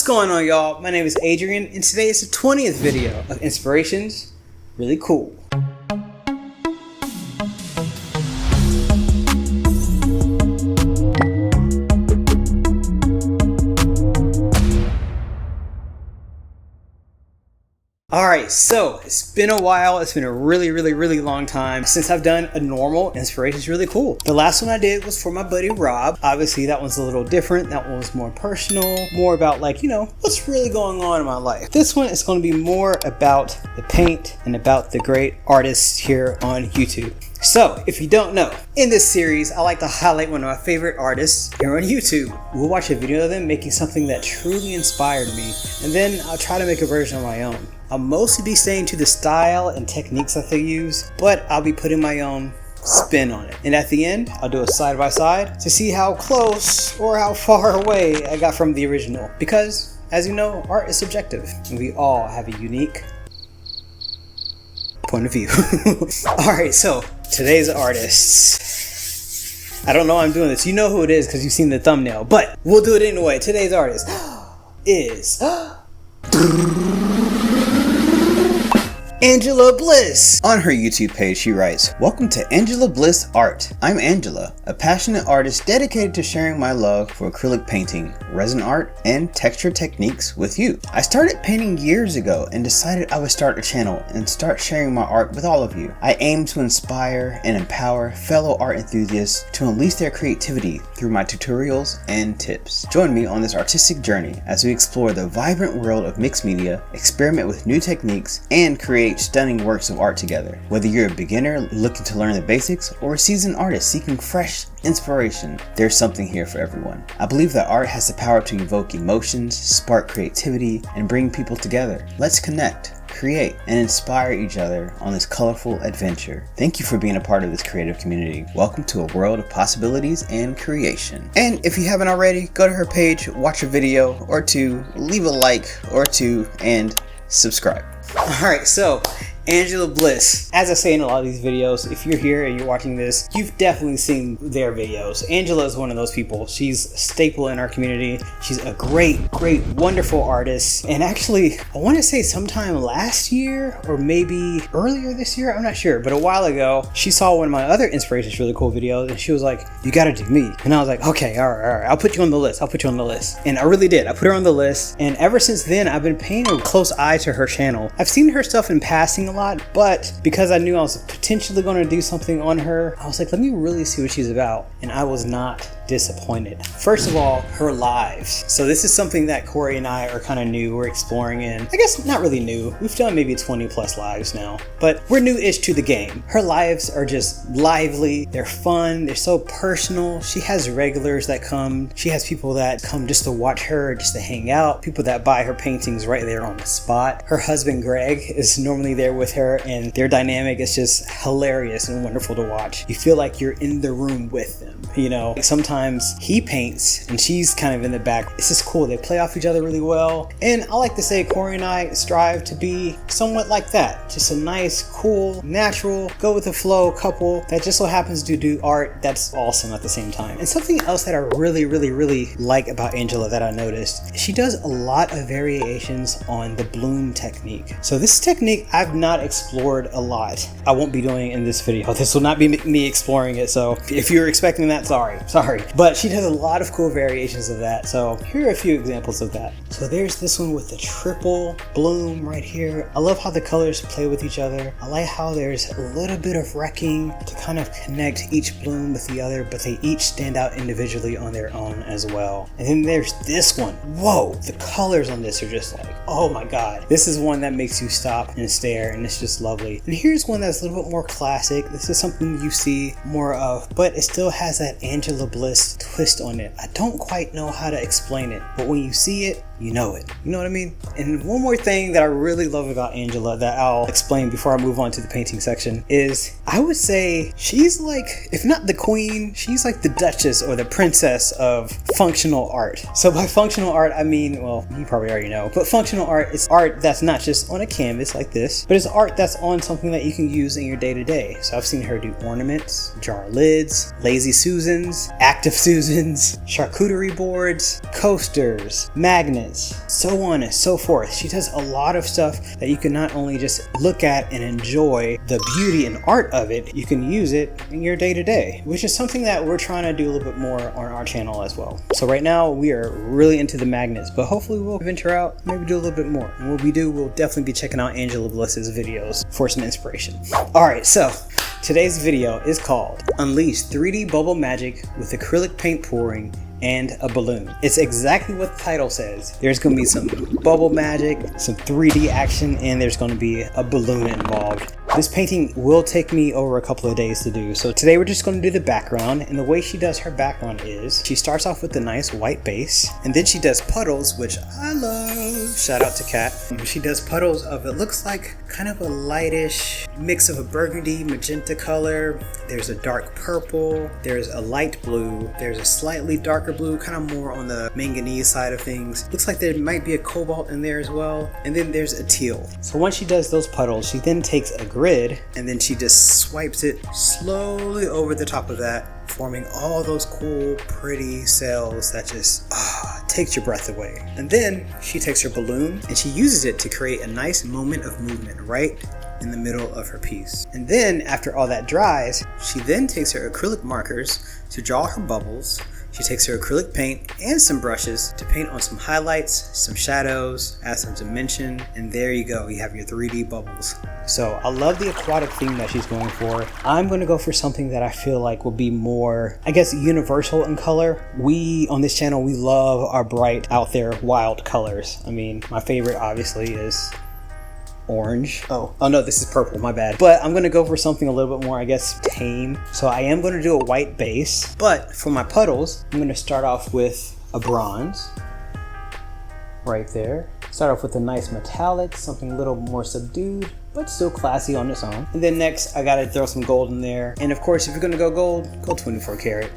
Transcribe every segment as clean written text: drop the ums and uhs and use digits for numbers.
What's going on, y'all? My name is Adrian, and today is the 20th video of Inspirations Really Cool. Alright, so it's been a while. It's been a really long time since I've done a normal Inspirations Really Cool. The last one I did was for my buddy Rob. Obviously that one's a little different. That one was more personal, more about like, what's really going on in my life. This one is going to be more about the paint and about the great artists here on YouTube. So, if you don't know, in this series, I like to highlight one of my favorite artists here on YouTube. We'll watch a video of them making something that truly inspired me, and then I'll try to make a version of my own. I'll mostly be staying to the style and techniques that they use, but I'll be putting my own spin on it. And at the end, I'll do a side by side to see how close or how far away I got from the original. Because, as you know, art is subjective, and we all have a unique point of view. Alright, so today's artists. I don't know why I'm doing this. You know who it is because you've seen the thumbnail, but we'll do it anyway. Today's artist is Angela Bliss. On her YouTube page, she writes, "Welcome to Angela Bliss Art. I'm Angela, a passionate artist dedicated to sharing my love for acrylic painting, resin art, and texture techniques with you. I started painting years ago and decided I would start a channel and start sharing my art with all of you. I aim to inspire and empower fellow art enthusiasts to unleash their creativity through my tutorials and tips. Join me on this artistic journey as we explore the vibrant world of mixed media, experiment with new techniques, and create stunning works of art together. Whether you're a beginner looking to learn the basics or a seasoned artist seeking fresh inspiration, there's something here for everyone. I believe that art has the power to evoke emotions, spark creativity, and bring people together. Let's connect, create, and inspire each other on this colorful adventure. Thank you for being a part of this creative community. Welcome to a world of possibilities and creation." And if you haven't already, go to her page, watch a video or two, leave a like or two, and subscribe. Alright, so Angela Bliss. As I say in a lot of these videos, if you're here and you're watching this, you've definitely seen their videos. Angela is one of those people. She's a staple in our community. She's a great, wonderful artist. And actually, I want to say sometime last year or maybe earlier this year, I'm not sure, but a while ago, she saw one of my other Inspirations Really Cool videos and she was like, "You gotta do me." And I was like, "Okay, all right, I'll put you on the list. I'll put you on the list." And I really did. I put her on the list. And ever since then, I've been paying a close eye to her channel. I've seen her stuff in passing a lot, but because I knew I was potentially going to do something on her, I was like, let me really see what she's about. And I was not disappointed. First of all, her lives. So this is something that Corey and I are kind of new. We're exploring in, I guess not really new. We've done maybe 20 plus lives now, but we're new-ish to the game. Her lives are just lively. They're fun. They're so personal. She has regulars that come. She has people that come just to watch her, just to hang out. People that buy her paintings right there on the spot. Her husband, Greg, is normally there with her, and their dynamic is just hilarious and wonderful to watch. You feel like you're in the room with them, Like sometimes he paints and she's kind of in the back. It's just cool. They play off each other really well. And I like to say Corey and I strive to be somewhat like that. Just a nice, cool, natural, go with the flow couple that just so happens to do art that's awesome at the same time. And something else that I really like about Angela that I noticed, she does a lot of variations on the bloom technique. So this technique I've not explored a lot. I won't be doing it in this video. This will not be me exploring it. So if you're expecting that, sorry. But she does a lot of cool variations of that. So here are a few examples of that. So there's this one with the triple bloom right here. I love how the colors play with each other. I like how there's a little bit of wrecking to kind of connect each bloom with the other, but they each stand out individually on their own as well. And then there's this one. Whoa, the colors on this are just like, oh my God. This is one that makes you stop and stare, and it's just lovely. And here's one that's a little bit more classic. This is something you see more of, but it still has that Angela Bliss twist on it. I don't quite know how to explain it, but when you see it, you know it. You know what I mean? And one more thing that I really love about Angela that I'll explain before I move on to the painting section is I would say she's like, if not the queen, she's like the duchess or the princess of functional art. So by functional art, I mean, well, you probably already know, but functional art is art that's not just on a canvas like this, but it's art that's on something that you can use in your day-to-day. So I've seen her do ornaments, jar lids, lazy Susans, active Susans, charcuterie boards, coasters, magnets, magnets, so on and so forth. She does a lot of stuff that you can not only just look at and enjoy the beauty and art of it, you can use it in your day-to-day, which is something that we're trying to do a little bit more on our channel as well. So right now we are really into the magnets, but hopefully we'll venture out, maybe do a little bit more. And when we do, we'll definitely be checking out Angela Bliss's videos for some inspiration. All right, so today's video is called Unleash 3D Bubble Magic with Acrylic Paint Pouring and a Balloon. It's exactly what the title says. There's gonna be some bubble magic, some 3D action, and there's gonna be a balloon involved. This painting will take me over a couple of days to do. So today we're just gonna do the background, and the way she does her background is she starts off with a nice white base, and then she does puddles, which I love. Shout out to Kat. She does puddles of, it looks like kind of a lightish mix of a burgundy magenta color. There's a dark purple, there's a light blue, there's a slightly darker blue, kind of more on the manganese side of things. Looks like there might be a cobalt in there as well. And then there's a teal. So once she does those puddles, she then takes a grid and then she just swipes it slowly over the top of that, forming all those cool, pretty cells that just takes your breath away. And then she takes her balloon and she uses it to create a nice moment of movement right in the middle of her piece. And then after all that dries, she then takes her acrylic markers to draw her bubbles. She takes her acrylic paint and some brushes to paint on some highlights, some shadows, add some dimension, and there you go, you have your 3D bubbles. So I love the aquatic theme that she's going for. I'm going to go for something that I feel like will be more, I guess, universal in color. We, on this channel, we love our bright, out there, wild colors. I mean, my favorite obviously is orange. Oh no, this is purple, my bad. But I'm gonna go for something a little bit more, I guess, tame. So I am gonna do a white base, but for my puddles, I'm gonna start off with a bronze right there. Start off with a nice metallic, something a little more subdued, but still classy on its own. And then next, I gotta throw some gold in there. And of course, if you're gonna go gold, go 24 karat.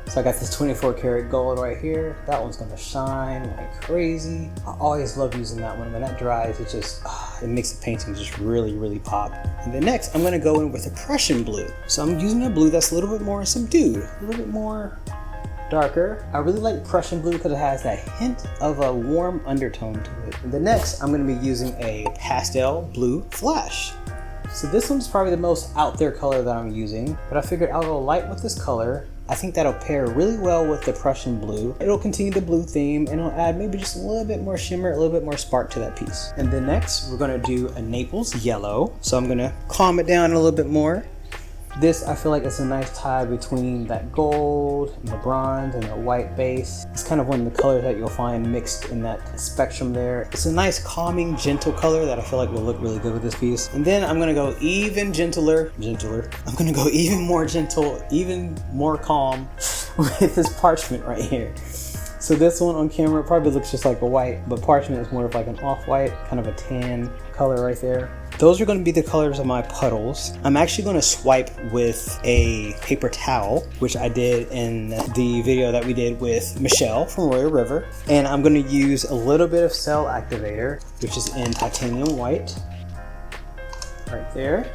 So I got this 24 karat gold right here. That one's gonna shine like crazy. I always love using that one. When that dries, it just, it makes the painting just really, really pop. And then next, I'm gonna go in with a Prussian blue. So I'm using a blue that's a little bit more subdued, a little bit more darker. I really like Prussian blue because it has that hint of a warm undertone to it. And then next, I'm gonna be using a pastel blue flash. So this one's probably the most out there color that I'm using, but I figured I'll go light with this color. I think that'll pair really well with the Prussian blue. It'll continue the blue theme and it'll add maybe just a little bit more shimmer, a little bit more spark to that piece. And then next, we're gonna do a Naples yellow. So I'm gonna calm it down a little bit more. This, I feel like it's a nice tie between that gold and the bronze and the white base. It's kind of one of the colors that you'll find mixed in that spectrum there. It's a nice calming, gentle color that I feel like will look really good with this piece. And then I'm gonna go even gentler. I'm gonna go even more gentle, even more calm with this parchment right here. So this one on camera probably looks just like a white, but parchment is more of like an off-white, kind of a tan color right there. Those are going to be the colors of my puddles. I'm actually going to swipe with a paper towel, which I did in the video that we did with Michelle from Royal River. And I'm going to use a little bit of cell activator, which is in titanium white, right there.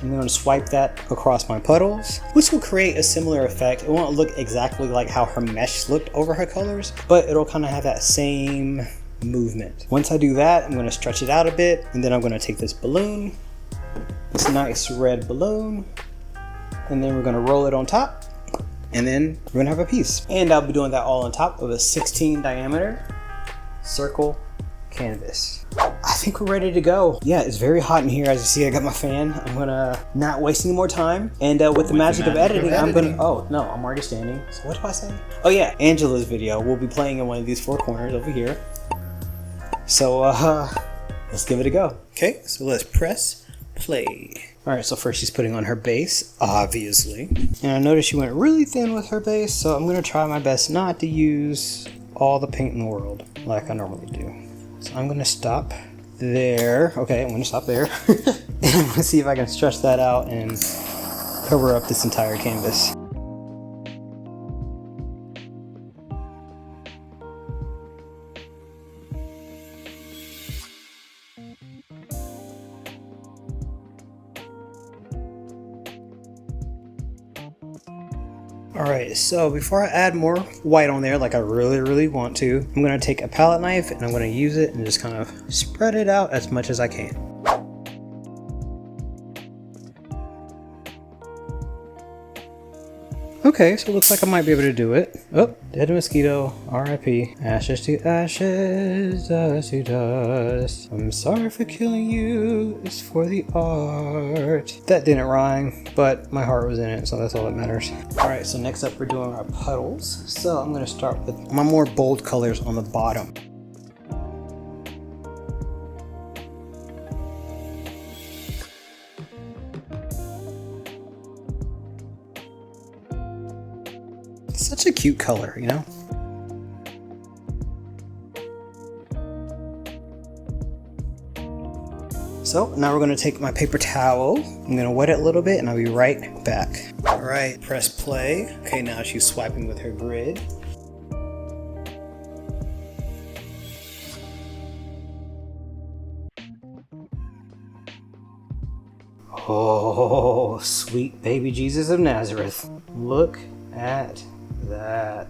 I'm going to swipe that across my puddles, which will create a similar effect. It won't look exactly like how her mesh looked over her colors, but it'll kind of have that same movement. Once I do that, I'm going to stretch it out a bit, and then I'm going to take this balloon, this nice red balloon, and then we're going to roll it on top, and then we're going to have a piece. And I'll be doing that all on top of a 16 diameter circle canvas. I think we're ready to go. Yeah, it's very hot in here. As you see, I got my fan. I'm gonna not waste any more time. And with the magic of editing, I'm gonna, oh no, I'm already standing. So what do I say? Oh yeah, Angela's video will be playing in one of these four corners over here. So let's give it a go. Okay, so let's press play. All right, so first she's putting on her base, obviously. And I noticed she went really thin with her base, so I'm gonna try my best not to use all the paint in the world like I normally do. So I'm gonna stop there. Okay, I'm gonna stop there. And I'm gonna see if I can stretch that out and cover up this entire canvas. Alright, so before I add more white on there, like I really want to, I'm going to take a palette knife and I'm going to use it and just kind of spread it out as much as I can. Okay, so it looks like I might be able to do it. Oh, dead mosquito, RIP. Ashes to ashes, dust to dust. I'm sorry for killing you, it's for the art. That didn't rhyme, but my heart was in it, so that's all that matters. Alright, so next up we're doing our puddles. So I'm gonna start with my more bold colors on the bottom. Such a cute color, you know? So now we're gonna take my paper towel. I'm gonna wet it a little bit and I'll be right back. All right, press play. Okay, now she's swiping with her grid. Oh, sweet baby Jesus of Nazareth. Look at that.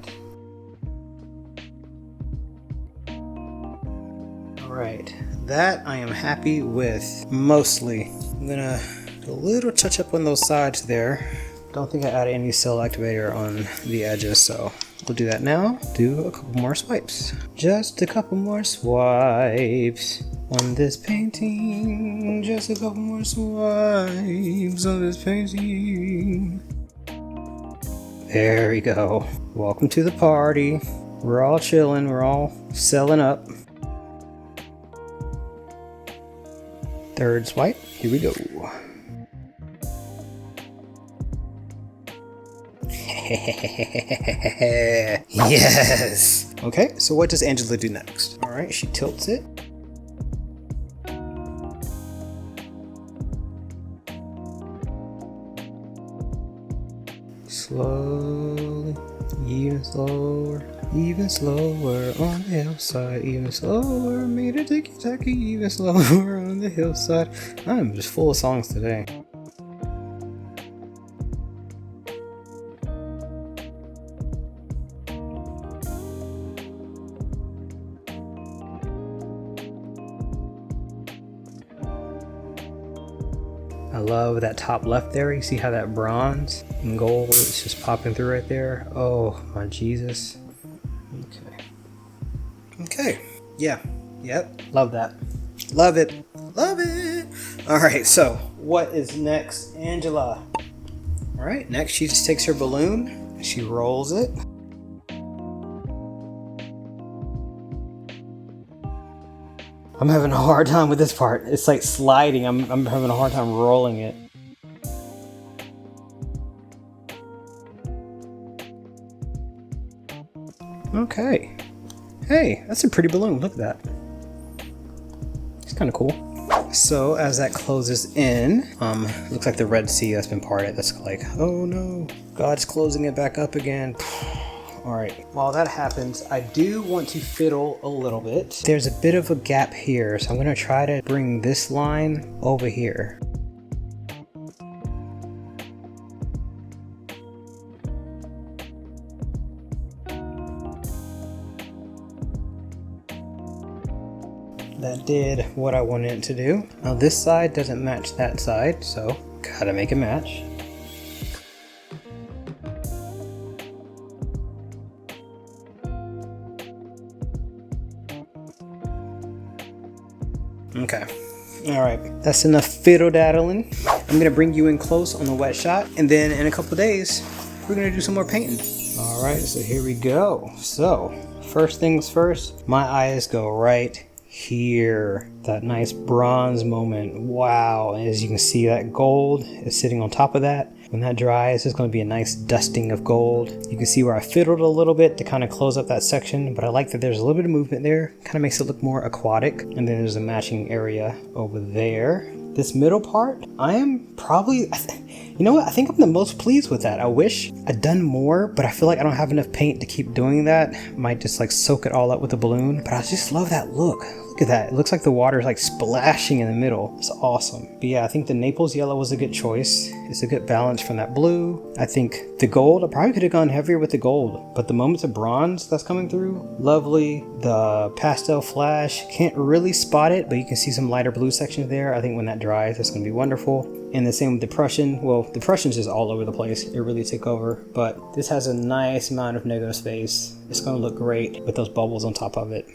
Alright, that I am happy with mostly. I'm gonna do a little touch up on those sides there. Don't think I added any cell activator on the edges, so we'll do that now. Do a couple more swipes. Just a couple more swipes on this painting. Just a couple more swipes on this painting. There we go. Welcome to the party. We're all chilling. We're all selling up. Third swipe. Here we go. Yes. Okay, so what does Angela do next? All right, she tilts it. Slowly, even slower on the hillside, even slower, made a ticky-tacky, even slower on the hillside. I'm just full of songs today. I love that top left there. You see how that bronze and gold is just popping through right there? Oh my Jesus. Okay. Yeah. Yep. Love that. Love it. Love it. Alright, so what is next, Angela? Alright, next she just takes her balloon, she rolls it. I'm having a hard time with this part. It's like sliding. I'm having a hard time rolling it. Okay. Hey, that's a pretty balloon. Look at that. It's kind of cool. So as that closes in, looks like the Red Sea that's been parted. That's like, oh no, God's closing it back up again. Alright, while that happens, I do want to fiddle a little bit. There's a bit of a gap here, so I'm going to try to bring this line over here. That did what I wanted it to do. Now this side doesn't match that side, so gotta make it match. Okay, all right, that's enough fiddle daddling. I'm gonna bring you in close on the wet shot, and then in a couple days, we're gonna do some more painting. All right, so here we go. So first things first, my eyes go right here. That nice bronze moment. Wow, and as you can see, that gold is sitting on top of that. When that dries, it's going to be a nice dusting of gold. You can see where I fiddled a little bit to kind of close up that section, but I like that there's a little bit of movement there. Kind of makes it look more aquatic. And then there's a matching area over there. This middle part, I am probably, you know what? I think I'm the most pleased with that. I wish I'd done more, but I feel like I don't have enough paint to keep doing that. Might just like soak it all up with a balloon, but I just love that look. Look Look at that. It looks like the water is like splashing in the middle. It's awesome. But yeah, I think the Naples yellow was a good choice. It's a good balance from that blue. I think the gold, I probably could have gone heavier with the gold, but the moments of bronze that's coming through, lovely. The pastel flash, can't really spot it, but you can see some lighter blue sections there. I think when that dries, it's going to be wonderful. And the same with the Prussian. Well, the Prussian's just all over the place. It really took over, but this has a nice amount of negative space. It's going to look great with those bubbles on top of it.